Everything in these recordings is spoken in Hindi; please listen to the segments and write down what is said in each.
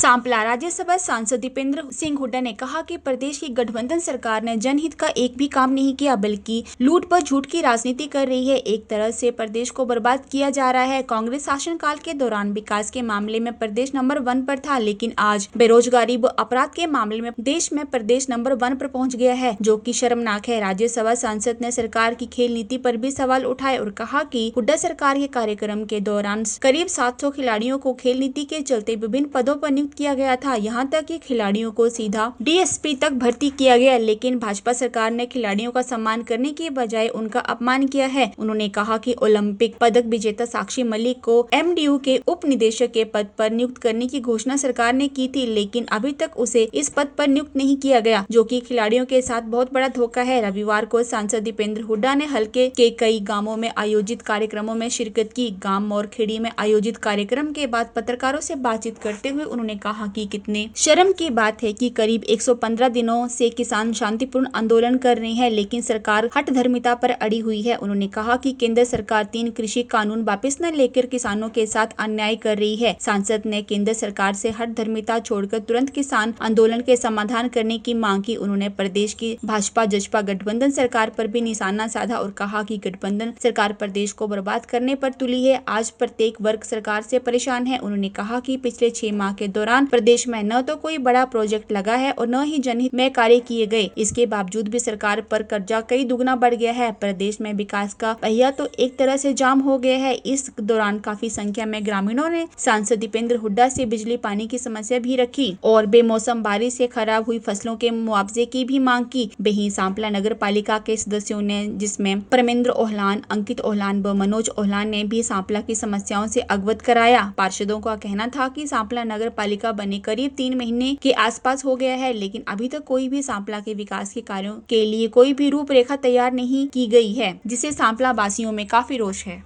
सांपला राज्यसभा सांसद दीपेंद्र सिंह हुड्डा ने कहा कि प्रदेश की गठबंधन सरकार ने जनहित का एक भी काम नहीं किया, बल्कि लूट पर झूठ की राजनीति कर रही है। एक तरह से प्रदेश को बर्बाद किया जा रहा है। कांग्रेस शासनकाल के दौरान विकास के मामले में प्रदेश नंबर 1 पर था, लेकिन आज बेरोजगारी व अपराध के मामले में देश में प्रदेश नंबर 1 पर पहुंच गया है, जो कि शर्मनाक है। राज्यसभा सांसद ने सरकार की खेल नीति पर भी सवाल उठाए और कहा कि हुड्डा सरकार के कार्यक्रम के दौरान करीब 700 खिलाड़ियों को खेल नीति के चलते विभिन्न पदों पर नियुक्त किया गया था। यहाँ तक कि खिलाड़ियों को सीधा डीएसपी तक भर्ती किया गया, लेकिन भाजपा सरकार ने खिलाड़ियों का सम्मान करने के बजाय उनका अपमान किया है। उन्होंने कहा कि ओलंपिक पदक विजेता साक्षी मलिक को एमडीयू के उप निदेशक के पद पर नियुक्त करने की घोषणा सरकार ने की थी, लेकिन अभी तक उसे इस पद पर नियुक्त नहीं किया गया, जो कि खिलाड़ियों के साथ बहुत बड़ा धोखा है। रविवार को सांसद दीपेंद्र हुड्डा ने हलके के कई गाँवों में आयोजित कार्यक्रमों में शिरकत की। गाँव मोरखेड़ी में आयोजित कार्यक्रम के बाद पत्रकारों से बातचीत करते हुए उन्होंने कहा कि कितने शर्म की बात है कि करीब 115 दिनों से किसान शांतिपूर्ण आंदोलन कर रहे हैं, लेकिन सरकार हठधर्मिता पर अड़ी हुई है। उन्होंने कहा कि केंद्र सरकार 3 कृषि कानून वापस न लेकर किसानों के साथ अन्याय कर रही है। सांसद ने केंद्र सरकार से हठधर्मिता छोड़कर तुरंत किसान आंदोलन के समाधान करने की मांग की। उन्होंने प्रदेश की भाजपा जसपा गठबंधन सरकार पर भी निशाना साधा और कहा कि गठबंधन सरकार प्रदेश को बर्बाद करने पर तुली है। आज प्रत्येक वर्ग सरकार से परेशान है। उन्होंने कहा कि पिछले 6 माह के दौरान प्रदेश में न तो कोई बड़ा प्रोजेक्ट लगा है और न ही जनहित में कार्य किए गए। इसके बावजूद भी सरकार पर कर्जा कई दुगना बढ़ गया है। प्रदेश में विकास का पहिया तो एक तरह से जाम हो गया है। इस दौरान काफी संख्या में ग्रामीणों ने सांसद दीपेंद्र हुड्डा से बिजली पानी की समस्या भी रखी और बेमौसम बारिश से खराब हुई फसलों के मुआवजे की भी मांग की। वहीं सांपला नगर पालिका के सदस्यों ने, जिसमें परमेंद्र ओहलान, अंकित ओहलान व मनोज ओहलान ने भी सांपला की समस्याओं से अवगत कराया। पार्षदों का कहना था कि सांपला नगर पालिका बने करीब 3 महीने के आसपास हो गया है, लेकिन अभी तक कोई भी सांपला के विकास के कार्यों के लिए कोई भी रूपरेखा तैयार नहीं की गई है, जिससे सांपला वासियों में काफी रोष है।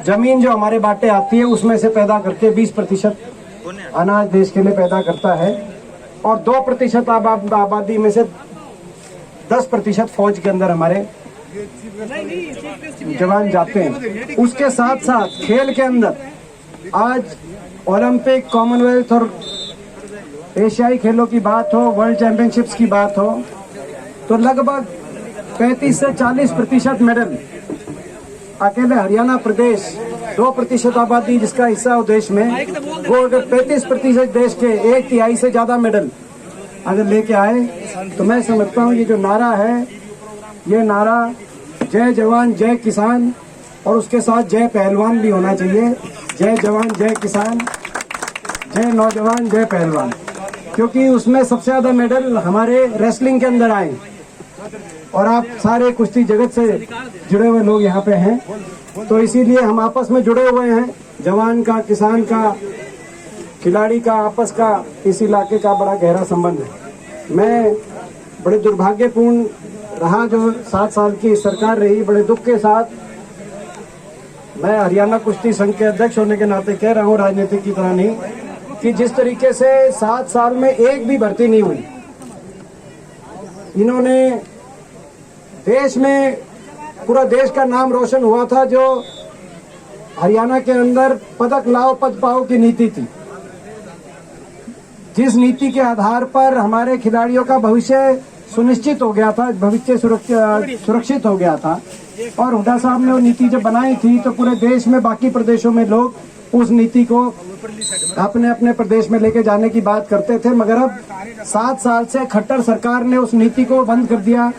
जमीन जो हमारे बाटे आती है उसमें से पैदा करके 20% अनाज देश के लिए पैदा करता है और 2% आबादी में से 10% फौज के अंदर हमारे जवान जाते हैं। उसके साथ साथ खेल के अंदर आज ओलंपिक, कॉमनवेल्थ और एशियाई खेलों की बात हो, वर्ल्ड चैंपियनशिप्स की बात हो, तो लगभग 35 से 40% मेडल अकेले हरियाणा प्रदेश 2% आबादी जिसका हिस्सा हो देश में, वो अगर 35% देश के 1/3 से ज्यादा मेडल अगर लेके आए तो मैं समझता हूँ ये जो नारा है, ये नारा जय जवान जय किसान और उसके साथ जय पहलवान भी होना चाहिए। जय जवान जय किसान, जय नौजवान जय पहलवान, क्योंकि उसमें सबसे ज्यादा मेडल हमारे रेसलिंग के अंदर आए और आप सारे कुश्ती जगत से जुड़े हुए लोग यहाँ पे हैं, तो इसीलिए हम आपस में जुड़े हुए हैं। जवान का, किसान का, खिलाड़ी का, आपस का, इस इलाके का बड़ा गहरा संबंध है। मैं बड़े दुर्भाग्यपूर्ण रहा जो 7 साल की सरकार रही, बड़े दुख के साथ मैं हरियाणा कुश्ती संघ के अध्यक्ष होने के नाते कह रहा हूँ, राजनीति की तरह नहीं, कि जिस तरीके से 7 साल में एक भी भर्ती नहीं हुई। इन्होंने देश में, पूरा देश का नाम रोशन हुआ था जो हरियाणा के अंदर पदक लाओ पद पाओ की नीति थी, जिस नीति के आधार पर हमारे खिलाड़ियों का भविष्य सुनिश्चित हो गया था, भविष्य सुरक्षित हो गया था। और हुड्डा साहब ने वो नीति जब बनाई थी तो पूरे देश में, बाकी प्रदेशों में लोग उस नीति को अपने अपने प्रदेश में लेके जाने की बात करते थे, मगर अब 7 साल से खट्टर सरकार ने उस नीति को बंद कर दिया।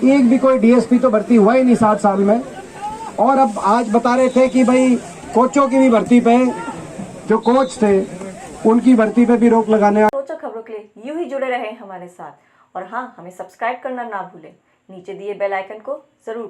एक भी कोई डीएसपी तो भर्ती हुआ ही नहीं 7 साल में। और अब आज बता रहे थे कि भाई कोचों की भी भर्ती पे, जो कोच थे उनकी भर्ती पे भी रोक लगाने। रोचक खबरों के लिए यूं ही जुड़े रहें हमारे साथ और हाँ, हमें सब्सक्राइब करना ना भूलें। नीचे दिए बेल आइकन को जरूर